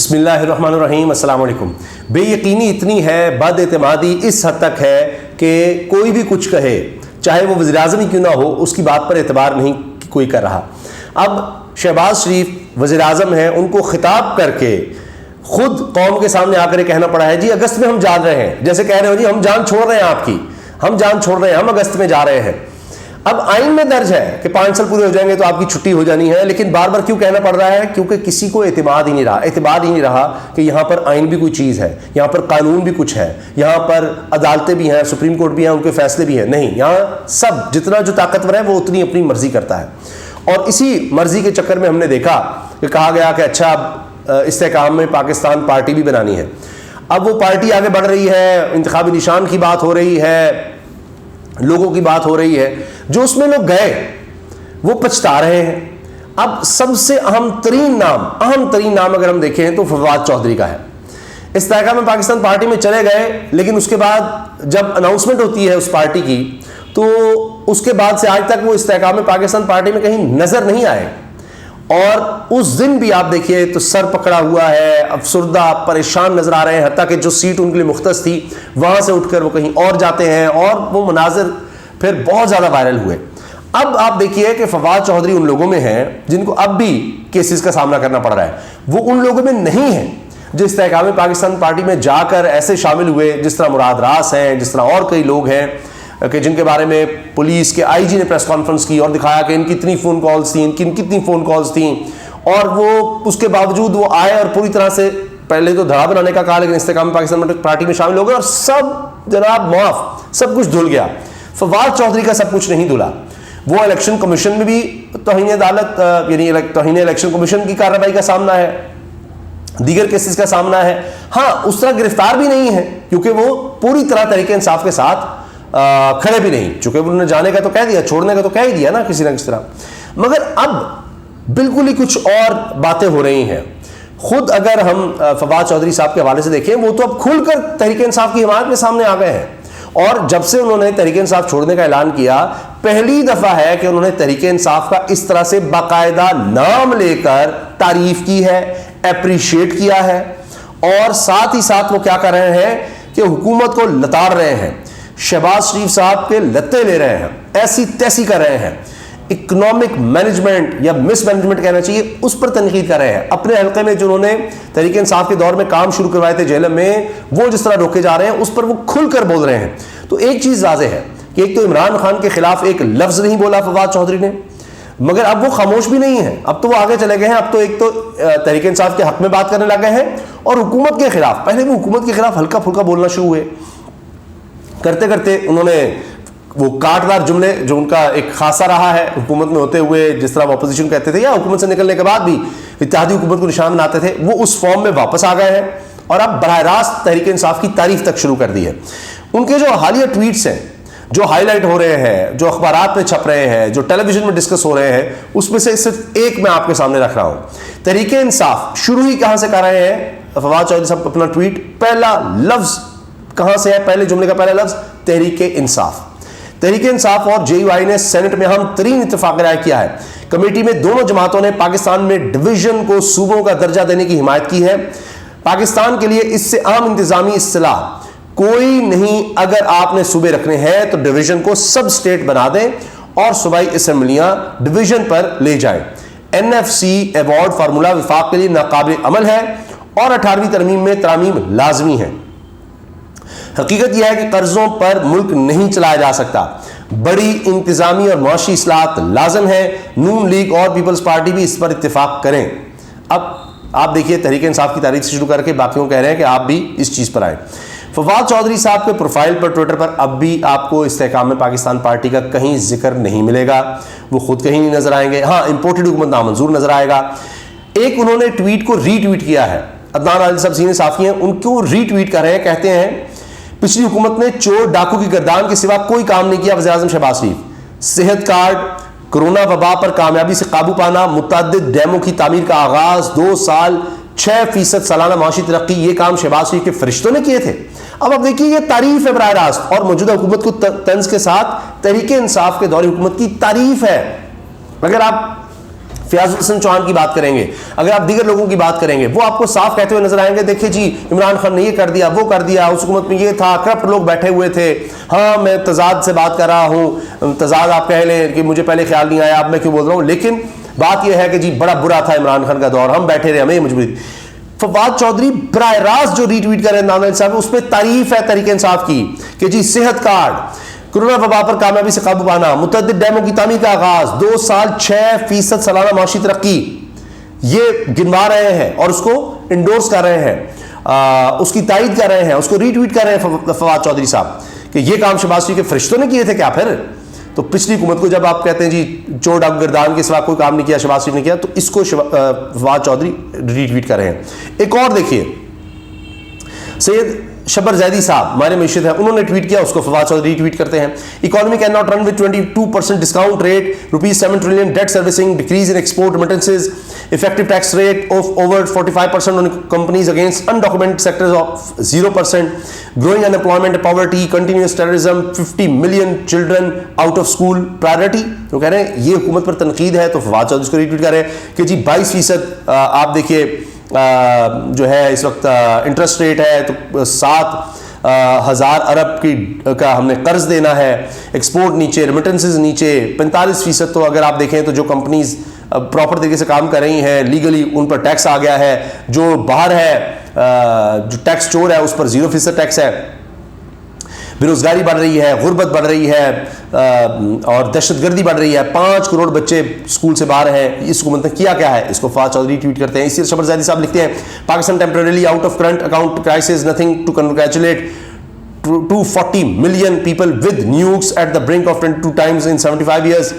بسم اللہ الرحمن الرحیم. السلام علیکم. بے یقینی اتنی ہے، بد اعتمادی اس حد تک ہے کہ کوئی بھی کچھ کہے، چاہے وہ وزیر اعظم ہی کیوں نہ ہو، اس کی بات پر اعتبار نہیں کوئی کر رہا. اب شہباز شریف وزیر اعظم ہیں، ان کو خطاب کر کے خود قوم کے سامنے آ کر یہ کہنا پڑا ہے جی اگست میں ہم جا رہے ہیں. جیسے کہہ رہے ہو جی ہم جان چھوڑ رہے ہیں آپ کی، ہم جان چھوڑ رہے ہیں، ہم اگست میں جا رہے ہیں. اب آئین میں درج ہے کہ 5 سال پورے ہو جائیں گے تو آپ کی چھٹی ہو جانی ہے، لیکن بار بار کیوں کہنا پڑ رہا ہے؟ کیونکہ کسی کو اعتماد ہی نہیں رہا کہ یہاں پر آئین بھی کوئی چیز ہے، یہاں پر قانون بھی کچھ ہے، یہاں پر عدالتیں بھی ہیں، سپریم کورٹ بھی ہیں، ان کے فیصلے بھی ہیں. نہیں، یہاں سب جتنا جو طاقتور ہے وہ اتنی اپنی مرضی کرتا ہے. اور اسی مرضی کے چکر میں ہم نے دیکھا کہ کہا گیا کہ اچھا اب استحکام میں پاکستان پارٹی بھی بنانی ہے. اب وہ پارٹی آگے بڑھ رہی ہے، انتخابی نشان کی بات ہو رہی ہے، لوگوں کی بات ہو رہی ہے. جو اس میں لوگ گئے وہ پچھتا رہے ہیں. اب سب سے اہم ترین نام اگر ہم دیکھیں تو فواد چودھری کا ہے. استحکام میں پاکستان پارٹی میں چلے گئے، لیکن اس کے بعد جب اناؤنسمنٹ ہوتی ہے اس پارٹی کی تو اس کے بعد سے آج تک وہ استحکام میں پاکستان پارٹی میں کہیں نظر نہیں آئے. اور اس دن بھی آپ دیکھیے تو سر پکڑا ہوا ہے، افسردہ پریشان نظر آ رہے ہیں، حتیٰ کہ جو سیٹ ان کے لیے مختص تھی وہاں سے اٹھ کر وہ کہیں اور جاتے ہیں، اور وہ مناظر پھر بہت زیادہ وائرل ہوئے. اب آپ دیکھیے کہ فواد چودھری ان لوگوں میں ہیں جن کو اب بھی کیسز کا سامنا کرنا پڑ رہا ہے. وہ ان لوگوں میں نہیں ہیں جو استحکام پاکستان پارٹی میں جا کر ایسے شامل ہوئے، جس طرح مراد راس ہیں، جس طرح اور کئی لوگ ہیں کہ جن کے بارے میں پولیس کے آئی جی نے پریس کانفرنس کی اور دکھایا کہ ان کی اتنی فون کالز تھیں، ان کی کتنی فون کالز تھیں، اور وہ اس کے باوجود وہ آئے اور پوری طرح سے پہلے تو دھڑا بنانے کا کہا، لیکن استحکام پاکستان پارٹی میں شامل ہو گئے اور سب جناب معاف، سب کچھ دھل گیا. فواد چودھری کا سب کچھ نہیں دھلا. وہ الیکشن کمیشن میں بھی توہین عدالت یعنی توہین الیکشن کمیشن کی کارروائی کا سامنا ہے، دیگر کیسز کا سامنا ہے. ہاں اس طرح گرفتار بھی نہیں ہے کیونکہ وہ پوری طرح تحریک انصاف کے ساتھ کھڑے بھی نہیں، چونکہ انہوں نے جانے کا تو کہہ دیا، چھوڑنے کا تو کہہ ہی دیا نا کسی نہ کسی طرح. مگر اب بالکل ہی کچھ اور باتیں ہو رہی ہیں. خود اگر ہم فواد چودھری صاحب کے حوالے سے دیکھیں، وہ تو اب کھل کر تحریک انصاف کی حمایت میں سامنے آ گئے ہیں. اور جب سے انہوں نے تحریک انصاف چھوڑنے کا اعلان کیا، پہلی دفعہ ہے کہ انہوں نے تحریک انصاف کا اس طرح سے باقاعدہ نام لے کر تعریف کی ہے، اپریشیٹ کیا ہے، اور ساتھ ہی ساتھ وہ کیا کر رہے ہیں کہ حکومت کو لتاڑ رہے ہیں، شہباز شریف صاحب کے لتے لے رہے ہیں، ایسی تیسی کر رہے ہیں، اکنامک مینجمنٹ یا مس مینجمنٹ کہنا چاہیے، اس پر تنقید کر رہے ہیں. اپنے حلقے میں جو انہوں نے تحریک انصاف کے دور میں کام شروع کروائے تھے جیلم میں، وہ جس طرح روکے جا رہے ہیں اس پر وہ کھل کر بول رہے ہیں. تو ایک چیز واضح ہے کہ ایک تو عمران خان کے خلاف ایک لفظ نہیں بولا فواد چودھری نے، مگر اب وہ خاموش بھی نہیں ہیں، اب تو وہ آگے چلے گئے ہیں. اب تو ایک تو تحریک انصاف کے حق میں بات کرنے لگے ہیں، اور حکومت کے خلاف، پہلے وہ حکومت کے خلاف ہلکا پھلکا بولنا شروع ہوئے. کرتے کرتے انہوں نے وہ کاٹدار جملے جو ان کا ایک خاصہ رہا ہے حکومت میں ہوتے ہوئے، جس طرح وہ اپوزیشن کہتے تھے یا حکومت سے نکلنے کے بعد بھی اتحادی حکومت کو نشان بناتے تھے، وہ اس فارم میں واپس آ گئے ہیں اور اب براہ راست تحریک انصاف کی تعریف تک شروع کر دی ہے. ان کے جو حالیہ ٹویٹس ہیں، جو ہائی لائٹ ہو رہے ہیں، جو اخبارات میں چھپ رہے ہیں، جو ٹیلی ویژن میں ڈسکس ہو رہے ہیں، اس میں سے صرف ایک میں آپ کے سامنے رکھ رہا ہوں. تحریک انصاف شروع ہی کہاں سے کر رہے ہیں؟ فواد چودھری صاحب اپنا ٹویٹ، پہلا لفظ کہاں سے ہے؟ پہلے جملے کا پہلا لفظ تحریک انصاف. تحریک انصاف اور جے یو آئی نے سینٹ میں اہم ترین اتفاق رائے کیا ہے. کمیٹی میں دونوں جماعتوں نے پاکستان میں ڈویژن کو صوبوں کا درجہ دینے کی حمایت کی ہے. پاکستان کے لیے اس سے اہم انتظامی اصطلاح کوئی نہیں. اگر آپ نے صوبے رکھنے ہیں تو ڈویژن کو سب اسٹیٹ بنا دیں اور صوبائی اسمبلیاں ڈویژن پر لے جائیں. N F C award formula وفاق کے لیے ناقابل عمل ہے اور 18ویں ترمیم میں ترامیم لازمی ہے. حقیقت یہ ہے کہ قرضوں پر ملک نہیں چلایا جا سکتا. بڑی انتظامی اور معاشی اصلاحات لازم ہے. نون لیگ اور پیپلز پارٹی بھی اس پر اتفاق کریں. اب آپ دیکھیے تحریک انصاف کی تعریف سے شروع کر کے باقیوں کہہ رہے ہیں کہ آپ بھی اس چیز پر آئیں. فواد چودھری صاحب کے پروفائل پر ٹویٹر پر اب بھی آپ کو استحکام میں پاکستان پارٹی کا کہیں ذکر نہیں ملے گا. وہ خود کہیں نہیں نظر آئیں گے. ہاں امپورٹڈ حکومت نامنظور نظر آئے گا. ایک انہوں نے ٹویٹ کو ری ٹویٹ کیا ہے، عدنان عادل صاحب سینئر صحافی ہیں، ان کو ری ٹویٹ کر رہے ہیں، کہتے ہیں پچھلی حکومت نے چور ڈاکو کی گردان کے سوا کوئی کام نہیں کیا. وزیر اعظم شہباز شریف، صحت کارڈ، کرونا وبا پر کامیابی سے قابو پانا، متعدد ڈیموں کی تعمیر کا آغاز، 2 سال 6% سالانہ معاشی ترقی، یہ کام شہباز شریف کے فرشتوں نے کیے تھے. اب دیکھیے یہ تعریف ہے براہ راست، اور موجودہ حکومت کو طنز کے ساتھ تحریک انصاف کے دور حکومت کی تعریف ہے. اگر آپ فیاض الحسن چوہان کی بات کریں گے, اگر آپ دیگر لوگوں کی بات کریں گے, وہ آپ کو صاف کہتے ہوئے نظر آئیں گے, دیکھیں جی عمران خان نے یہ کر دیا, وہ کر دیا, اس حکومت میں یہ تھا, کرپٹ لوگ بیٹھے ہوئے تھے. ہاں میں تضاد سے بات کر رہا ہوں, تضاد آپ کہہ لیں کہ مجھے پہلے خیال نہیں آیا, اب میں کیوں بول رہا ہوں, لیکن بات یہ ہے کہ جی بڑا برا تھا عمران خان کا دور, ہم بیٹھے رہے, ہمیں مجبوری تھی. فواد چودھری براہ راست جو ری ٹویٹ کر رہے ہیں نانا صاحب, اس پہ تعریف ہے تحریک انصاف کی کہ جی صحت کارڈ, کورونا وبا پر کامیابی سے قابو پانا, متعدد ڈیموں کی تعمیر کا آغاز, 2 سال 6% سالانہ معاشی ترقی, یہ گنوا رہے ہیں اور اس کو انڈورس کر رہے ہیں, اس کی تائید کر رہے ہیں, اس کو ری ٹویٹ کر رہے ہیں فواد چودھری صاحب کہ یہ کام شہباز شریف کے فرشتوں نے کیے تھے کیا پھر. تو پچھلی حکومت کو جب آپ کہتے ہیں جی چور ڈاکو گردان کے سوا کوئی کام نہیں کیا شہباز شریف نے کیا, تو اس کو فواد چودھری ری ٹویٹ کر رہے ہیں. ایک اور دیکھیے, سید شبر زیدی صاحب ہمارے معیشت ہیں, انہوں نے ٹویٹ کیا, اس کو فواد چودھری ٹویٹ کرتے ہیں. Economy can not run with 22% discount rate, ₹7 trillion date servicing, decrease in export remittances, effective tax rate of over 45% on companies against undocumented sectors of 0%, growing unemployment, poverty, continuous terrorism, 50 million children out of school priority. تو کہہ رہے ہیں یہ حکومت پر تنقید ہے, تو فواد چودھری اس کو ری ٹویٹ کر رہے ہیں کہ جی 22% آپ دیکھیے جو ہے اس وقت انٹرسٹ ریٹ ہے, تو 7,000 ارب کا ہم نے قرض دینا ہے, ایکسپورٹ نیچے, ریمیٹنسز نیچے, 45% تو اگر آپ دیکھیں تو جو کمپنیز پراپر طریقے سے کام کر رہی ہیں لیگلی ان پر ٹیکس آ گیا ہے, جو باہر ہے جو ٹیکس چور ہے اس پر 0% ٹیکس ہے. بیروزگاری بڑھ رہی ہے, غربت بڑھ رہی ہے, اور دہشت گردی بڑھ رہی ہے, 5 کروڑ بچے اسکول سے باہر ہیں. اس حکومت نے کیا کیا ہے, اس کو فواد چودھری ٹویٹ کرتے ہیں. اسی شبر زیدی صاحب لکھتے ہیں Pakistan temporarily out of current account crisis, nothing to congratulate 240 million people with nukes at the brink of 22 times in 75 years.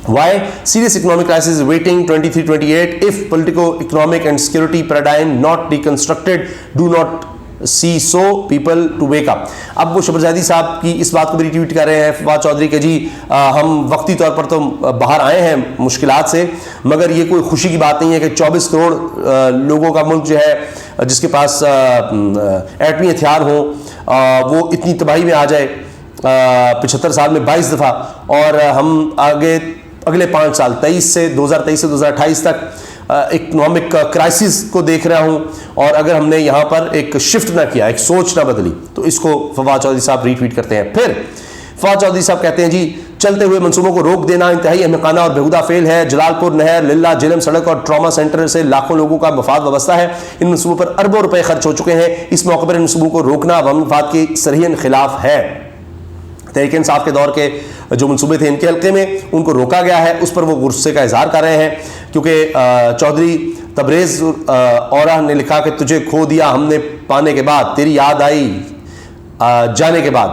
Why? Serious economic crisis is waiting 23-28 if politico-economic and security paradigm not deconstructed. Do not see so people to wake up. اب وہ شبر زیدی صاحب کی اس بات کو بھی ری tweet کر رہے ہیں فواد چودھری کہ جی ہم وقتی طور پر تو باہر آئے ہیں مشکلات سے, مگر یہ کوئی خوشی کی بات نہیں ہے کہ 24 کروڑ لوگوں کا ملک جو ہے جس کے پاس ایٹمی ہتھیار ہوں وہ اتنی تباہی میں آ جائے 75 سال میں 22 دفعہ, اور ہم اگلے 5 سال 2023 سے 2028 تک اکنامک کرائسس کو دیکھ رہا ہوں, اور اگر ہم نے یہاں پر ایک شفٹ نہ کیا, ایک سوچ نہ بدلی, تو اس کو فواد چودھری صاحب ری ٹویٹ کرتے ہیں. پھر فواد چودھری صاحب کہتے ہیں جی چلتے ہوئے منصوبوں کو روک دینا انتہائی احمقانہ اور بےہودہ فعل ہے. جلال پور نہر, للہ جہلم سڑک اور ٹراما سینٹر سے لاکھوں لوگوں کا مفاد وابستہ ہے. ان منصوبوں پر اربوں روپے خرچ ہو چکے ہیں. اس موقع پر ان منصوبوں کو روکنا عوامی مفاد کے صریحاً خلاف ہے. تحریک انصاف کے دور کے جو منصوبے تھے ان کے حلقے میں, ان کو روکا گیا ہے, اس پر وہ غصے کا اظہار کر رہے ہیں, کیونکہ چودھری تبریز اورا نے لکھا کہ تجھے کھو دیا ہم نے پانے کے بعد, تیری یاد آئی جانے کے بعد.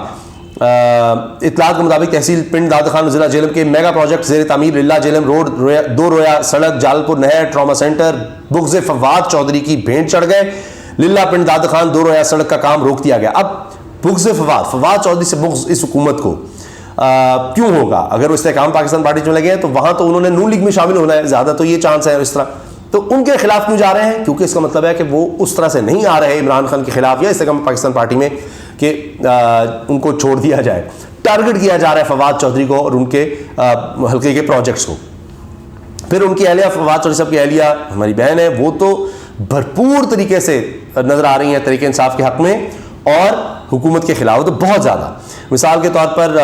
اطلاعات کے مطابق تحصیل پنڈ داد خان ضلع جہلم کے میگا پروجیکٹ زیر تعمیر للہ جہلم روڈ 2 رویا سڑک جلال پور نہر ٹراما سینٹر بغض فواد چودھری کی بھینٹ چڑھ گئے. للہ پنڈ داد خان 2 رویا سڑک کا کام روک دیا گیا. اب بغض فواد چودھری سے بغض اس حکومت کو کیوں ہوگا؟ اگر وہ استحکام پاکستان پارٹی میں لگے ہیں تو وہاں تو انہوں نے نون لیگ میں شامل ہونا ہے, زیادہ تو یہ چانس ہے. اور اس طرح تو ان کے خلاف کیوں جا رہے ہیں؟ کیونکہ اس کا مطلب ہے کہ وہ اس طرح سے نہیں آ رہے عمران خان کے خلاف یا استحکام پاکستان پارٹی میں کہ ان کو چھوڑ دیا جائے. ٹارگٹ کیا جا رہا ہے فواد چودھری کو اور ان کے حلقے کے پروجیکٹس کو. پھر ان کی اہلیہ, فواد چودھری صاحب کی اہلیہ ہماری بہن ہے, وہ تو بھرپور طریقے سے نظر آ رہی ہیں تحریک انصاف کے حق میں اور حکومت کے خلاف تو بہت زیادہ. مثال کے طور پر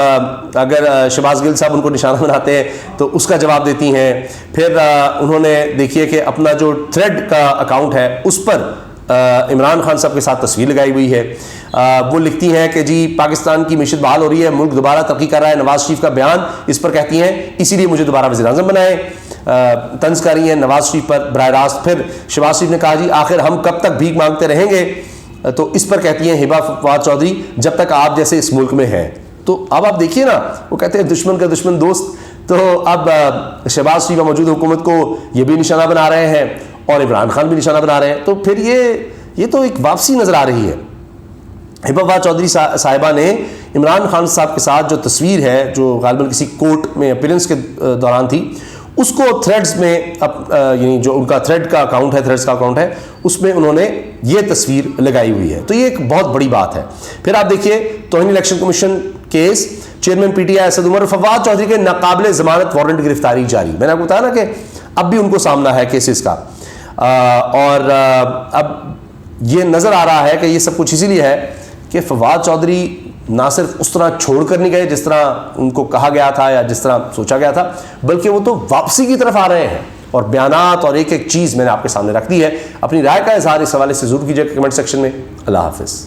اگر شہباز گل صاحب ان کو نشانہ بناتے ہیں تو اس کا جواب دیتی ہیں. پھر انہوں نے دیکھیے کہ اپنا جو تھریڈ کا اکاؤنٹ ہے اس پر عمران خان صاحب کے ساتھ تصویر لگائی ہوئی ہے. وہ لکھتی ہیں کہ جی پاکستان کی معیشت بحال ہو رہی ہے, ملک دوبارہ ترقی کر رہا ہے. نواز شریف کا بیان اس پر کہتی ہیں اسی لیے مجھے دوبارہ وزیر اعظم بنائے. طنز کر رہی ہیں نواز شریف پر براہ راست. پھر شہباز شریف نے کہا جی آخر ہم کب تک بھیک مانگتے رہیں گے, تو اس پر کہتی ہیں ہبا فواد چودھری جب تک آپ جیسے اس ملک میں ہیں. تو اب آپ دیکھیے نا, وہ کہتے ہیں دشمن کا دشمن دوست. تو اب شہباز شریف موجود حکومت کو یہ بھی نشانہ بنا رہے ہیں اور عمران خان بھی نشانہ بنا رہے ہیں. تو پھر یہ تو ایک واپسی نظر آ رہی ہے. ہبا فواد چودھری صاحبہ نے عمران خان صاحب کے ساتھ جو تصویر ہے جو غالباً کسی کورٹ میں اپیرنس کے دوران تھی, اس کو تھریڈز میں یعنی جو ان کا تھریڈ کا اکاؤنٹ ہے, تھریڈز کا اکاؤنٹ ہے, اس میں انہوں نے یہ تصویر لگائی ہوئی ہے. تو یہ ایک بہت بڑی بات ہے. پھر آپ دیکھیے توہین election commission case, chairman P T I Asad Umar, Fawad Chaudhry کے ناقابل ضمانت وارنٹ گرفتاری جاری. میں نے آپ کو بتایا نا کہ اب بھی ان کو سامنا ہے کیسز کا، اور اب یہ نظر آ رہا ہے کہ یہ سب کچھ اسی لیے ہے کہ فواد چودھری نہ صرف اس طرح چھوڑ کر نہیں گئے جس طرح ان کو کہا گیا تھا یا جس طرح سوچا گیا تھا، بلکہ وہ تو واپسی کی طرف آ رہے ہیں، اور بیانات اور ایک ایک چیز میں نے آپ کے سامنے رکھ دی ہے. اپنی رائے کا اظہار اس حوالے سے ضرور کیجیے کمنٹ سیکشن میں. اللہ حافظ.